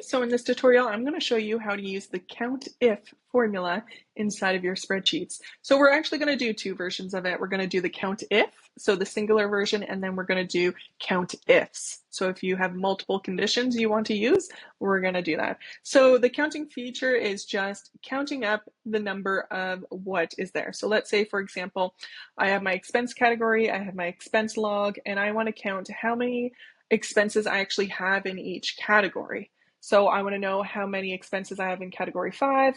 so in this tutorial, I'm going to show you how to use the COUNTIF formula inside of your spreadsheets. So we're actually going to do two versions of it. We're going to do the COUNTIF, so the singular version, and then we're going to do COUNTIFs. So if you have multiple conditions you want to use, we're going to do that. So the counting feature is just counting up the number of what is there. So let's say, for example, I have my expense category, I have my expense log, and I want to count how many expenses I actually have in each category. So I want to know how many expenses I have in category 5,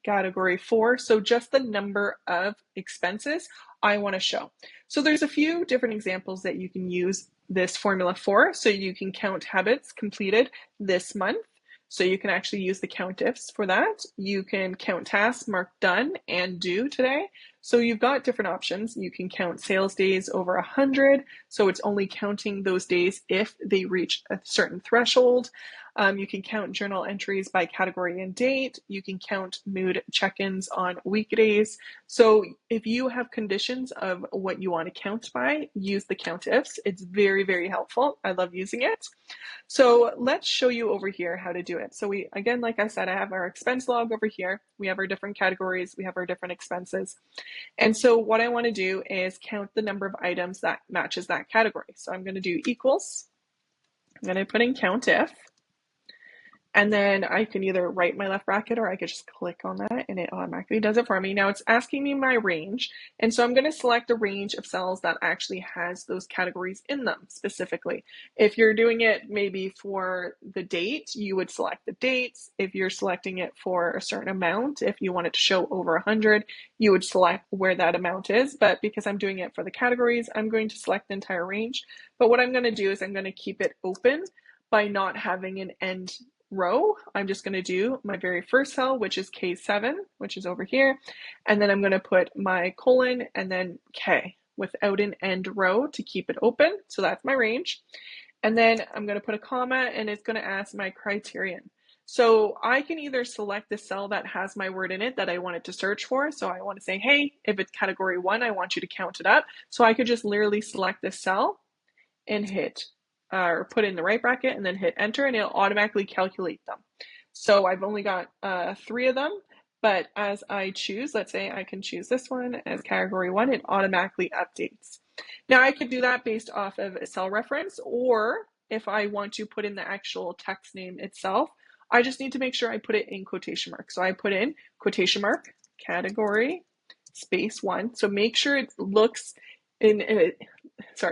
category 4. So just the number of expenses I want to show. So there's a few different examples that you can use this formula for. So you can count habits completed this month. So you can actually use the COUNTIFs for that. You can count tasks marked done and due today. So you've got different options. You can count sales days over 100. So it's only counting those days if they reach a certain threshold. You can count journal entries by category and date. You can count mood check-ins on weekdays. So if you have conditions of what you want to count by, use the COUNTIFs. It's very, very helpful. I love using it. So let's show you over here how to do it. So we, again, like I said, I have our expense log over here. We have our different categories. We have our different expenses. And so what I want to do is count the number of items that matches that category. So I'm going to do equals. I'm going to put in COUNTIF. And then I can either write my left bracket or I could just click on that and it automatically does it for me. Now it's asking me my range. And so I'm going to select a range of cells that actually has those categories in them specifically. If you're doing it maybe for the date, you would select the dates. If you're selecting it for a certain amount, if you want it to show over 100, you would select where that amount is. But because I'm doing it for the categories, I'm going to select the entire range. But what I'm going to do is I'm going to keep it open by not having an end row. I'm just going to do my very first cell, which is K7, which is over here. And then I'm going to put my colon and then K without an end row to keep it open. So that's my range. And then I'm going to put a comma and it's going to ask my criterion. So I can either select the cell that has my word in it that I want it to search for. So I want to say, hey, if it's category 1, I want you to count it up. So I could just literally select this cell and hit or put in the right bracket and then hit enter and it'll automatically calculate them. So I've only got 3 of them, but as I choose, let's say I can choose this one as category 1, it automatically updates. Now I could do that based off of a cell reference, or if I want to put in the actual text name itself, I just need to make sure I put it in quotation marks. So I put in quotation mark, category, space 1. So make sure it looks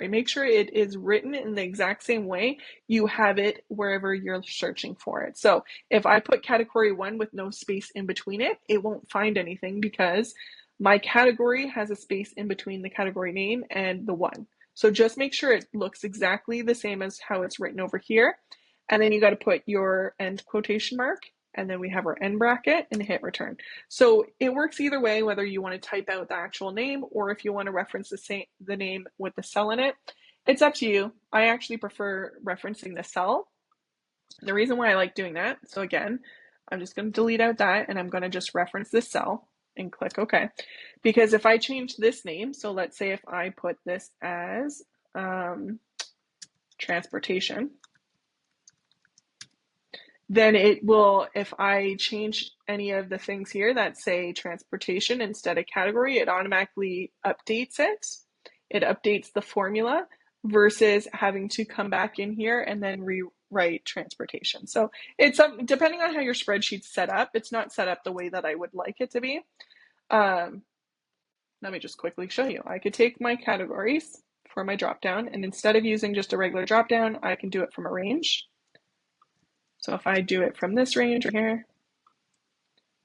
make sure it is written in the exact same way you have it wherever you're searching for it. So if I put category 1 with no space in between it, it won't find anything because my category has a space in between the category name and the 1. So just make sure it looks exactly the same as how it's written over here. And then you got to put your end quotation mark, and then we have our end bracket and hit return. So it works either way, whether you want to type out the actual name or if you want to reference the name with the cell in it. It's up to you. I actually prefer referencing the cell. The reason why I like doing that, so again, I'm just going to delete out that and I'm going to just reference this cell and click OK. Because if I change this name, so let's say if I put this as transportation, then it will, if I change any of the things here that say transportation instead of category, it automatically updates it. It updates the formula versus having to come back in here and then rewrite transportation. So it's depending on how your spreadsheet's set up, it's not set up the way that I would like it to be. Let me just quickly show you. I could take my categories for my dropdown, and instead of using just a regular dropdown, I can do it from a range. So if I do it from this range right here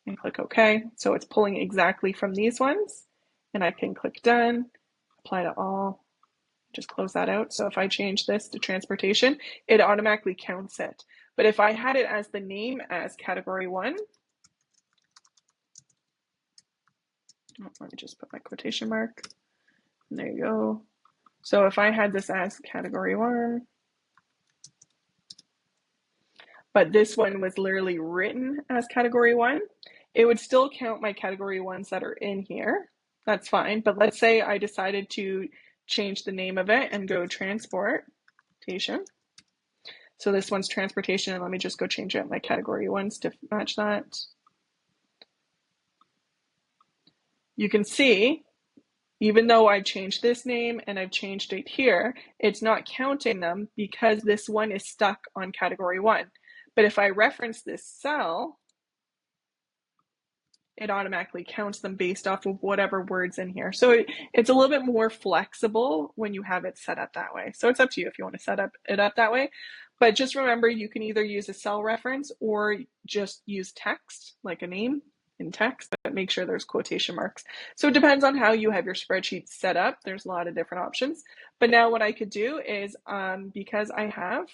and click OK, so it's pulling exactly from these ones, and I can click done, apply to all, just close that out. So if I change this to transportation, it automatically counts it. But if I had it as the name as category 1, let me just put my quotation mark, and there you go. So if I had this as category 1, but this one was literally written as category 1, it would still count my category 1s that are in here. That's fine. But let's say I decided to change the name of it and go transportation. So this one's transportation, and let me just go change out my category ones to match that. You can see, even though I've changed this name and I've changed it here, it's not counting them because this one is stuck on category 1. But if I reference this cell, it automatically counts them based off of whatever word's in here. So it's a little bit more flexible when you have it set up that way. So it's up to you if you want to set it up that way. But just remember, you can either use a cell reference or just use text, like a name in text, but make sure there's quotation marks. So it depends on how you have your spreadsheet set up. There's a lot of different options. But now what I could do is, because I have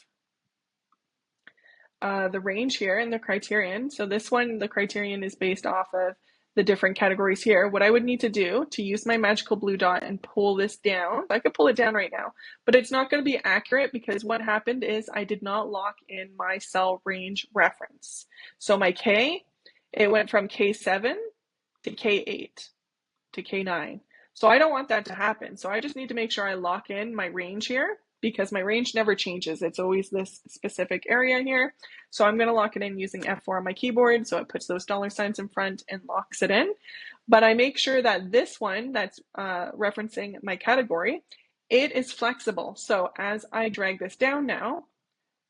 the range here in the criterion. So this one, the criterion is based off of the different categories here. What I would need to do to use my magical blue dot and pull this down, I could pull it down right now, but it's not going to be accurate because what happened is I did not lock in my cell range reference. So my K, it went from K7 to K8 to K9. So I don't want that to happen. So I just need to make sure I lock in my range here because my range never changes. It's always this specific area here. So I'm going to lock it in using F4 on my keyboard. So it puts those dollar signs in front and locks it in. But I make sure that this one that's referencing my category, it is flexible. So as I drag this down now,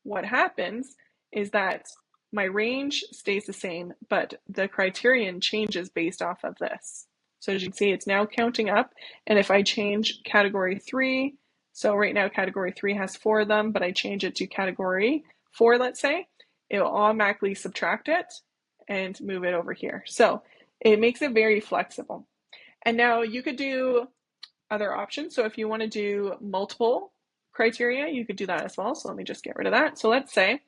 what happens is that my range stays the same, but the criterion changes based off of this. So as you can see, it's now counting up. And if I change category 3, so right now category 3 has 4 of them, but I change it to category 4, let's say, it will automatically subtract it and move it over here. So it makes it very flexible. And now you could do other options. So if you want to do multiple criteria, you could do that as well. So let me just get rid of that. So let's say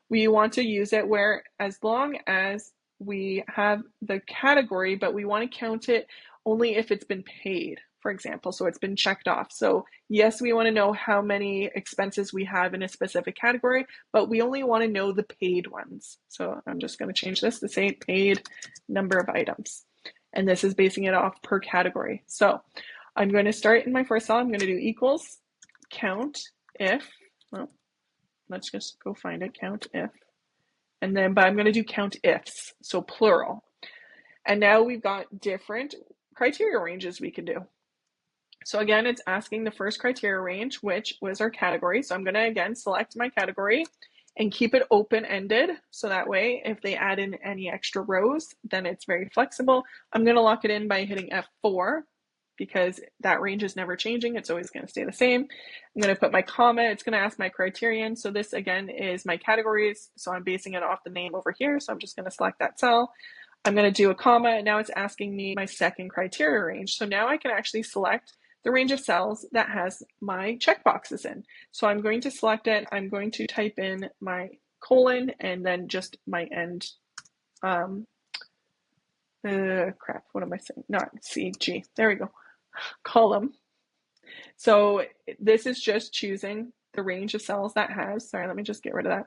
we want to use it where as long as we have the category, but we want to count it only if it's been paid, for example. So it's been checked off. So yes, we want to know how many expenses we have in a specific category, but we only want to know the paid ones. So I'm just going to change this to say paid number of items. And this is basing it off per category. So I'm going to start in my first cell. I'm going to do equals count if, well, let's just go find it, count if. And then, but I'm going to do count ifs, so plural. And now we've got different criteria ranges we can do. So again, it's asking the first criteria range, which was our category. So I'm going to again select my category and keep it open-ended. So that way, if they add in any extra rows, then it's very flexible. I'm going to lock it in by hitting F4 because that range is never changing. It's always going to stay the same. I'm going to put my comma. It's going to ask my criterion. So this again is my categories. So I'm basing it off the name over here. So I'm just going to select that cell. I'm going to do a comma. And now it's asking me my second criteria range. So now I can actually select the range of cells that has my checkboxes in. So I'm going to select it. I'm going to type in my colon and then just my end. Crap, what am I saying? Not CG. There we go. Column. So this is just choosing the range of cells that has, sorry, let me just get rid of that.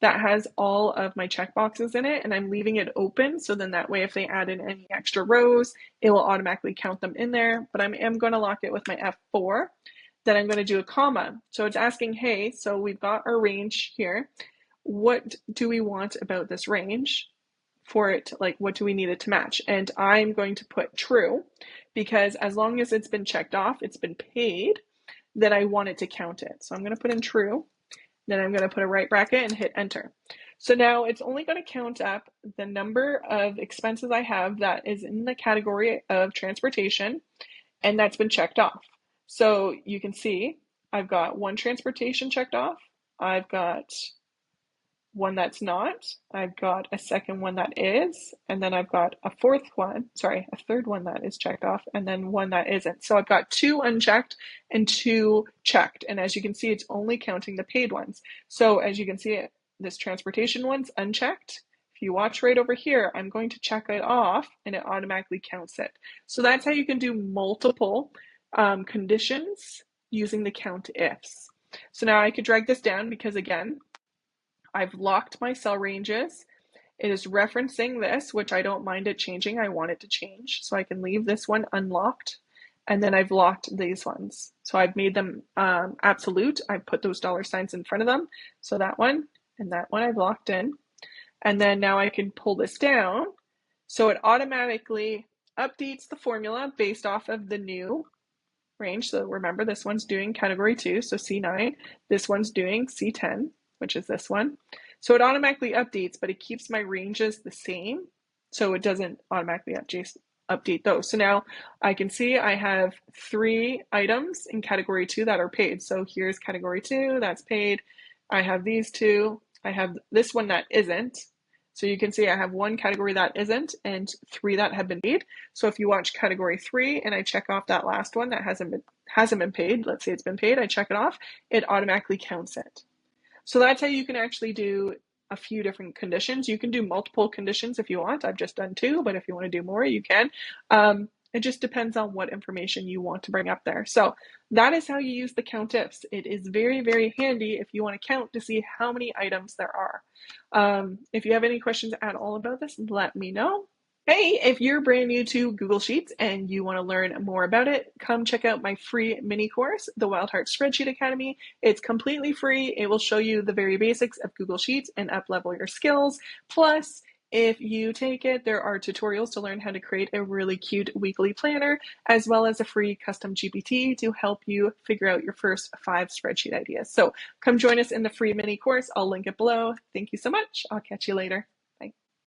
That has all of my checkboxes in it, and I'm leaving it open. So then that way, if they add in any extra rows, it will automatically count them in there. But I am going to lock it with my F4. Then I'm going to do a comma. So it's asking, hey, so we've got our range here. What do we want about this range? For it, like what do we need it to match? And I'm going to put true because as long as it's been checked off, it's been paid, then I want it to count it. So I'm going to put in true. Then I'm going to put a right bracket and hit enter. So now it's only going to count up the number of expenses I have that is in the category of transportation and that's been checked off. So you can see I've got one transportation checked off. I've got one that's not, I've got a second one that is, and then I've got a third one that is checked off, and then one that isn't. So I've got 2 unchecked and 2 checked. And as you can see, it's only counting the paid ones. So as you can see, this transportation one's unchecked. If you watch right over here, I'm going to check it off and it automatically counts it. So that's how you can do multiple conditions using the count ifs. So now I could drag this down because again, I've locked my cell ranges. It is referencing this, which I don't mind it changing. I want it to change. So I can leave this one unlocked. And then I've locked these ones. So I've made them absolute. I've put those dollar signs in front of them. So that one and that one I've locked in. And then now I can pull this down. So it automatically updates the formula based off of the new range. So remember, this one's doing category 2, so C9. This one's doing C10, which is this one. So it automatically updates, but it keeps my ranges the same. So it doesn't automatically update those. So now I can see I have 3 items in category 2 that are paid. So here's category 2, that's paid. I have these 2. I have this one that isn't. So you can see I have 1 category that isn't and 3 that have been paid. So if you watch category 3 and I check off that last one that hasn't been paid, let's say it's been paid, I check it off, it automatically counts it. So that's how you can actually do a few different conditions. You can do multiple conditions if you want. I've just done 2, but if you want to do more, you can. It just depends on what information you want to bring up there. So that is how you use the COUNTIFs. It is very, very handy if you want to count to see how many items there are. If you have any questions at all about this, let me know. Hey, if you're brand new to Google Sheets and you want to learn more about it, come check out my free mini course, the Wild Heart Spreadsheet Academy. It's completely free. It will show you the very basics of Google Sheets and up-level your skills. Plus, if you take it, there are tutorials to learn how to create a really cute weekly planner, as well as a free custom GPT to help you figure out your first 5 spreadsheet ideas. So come join us in the free mini course. I'll link it below. Thank you so much. I'll catch you later.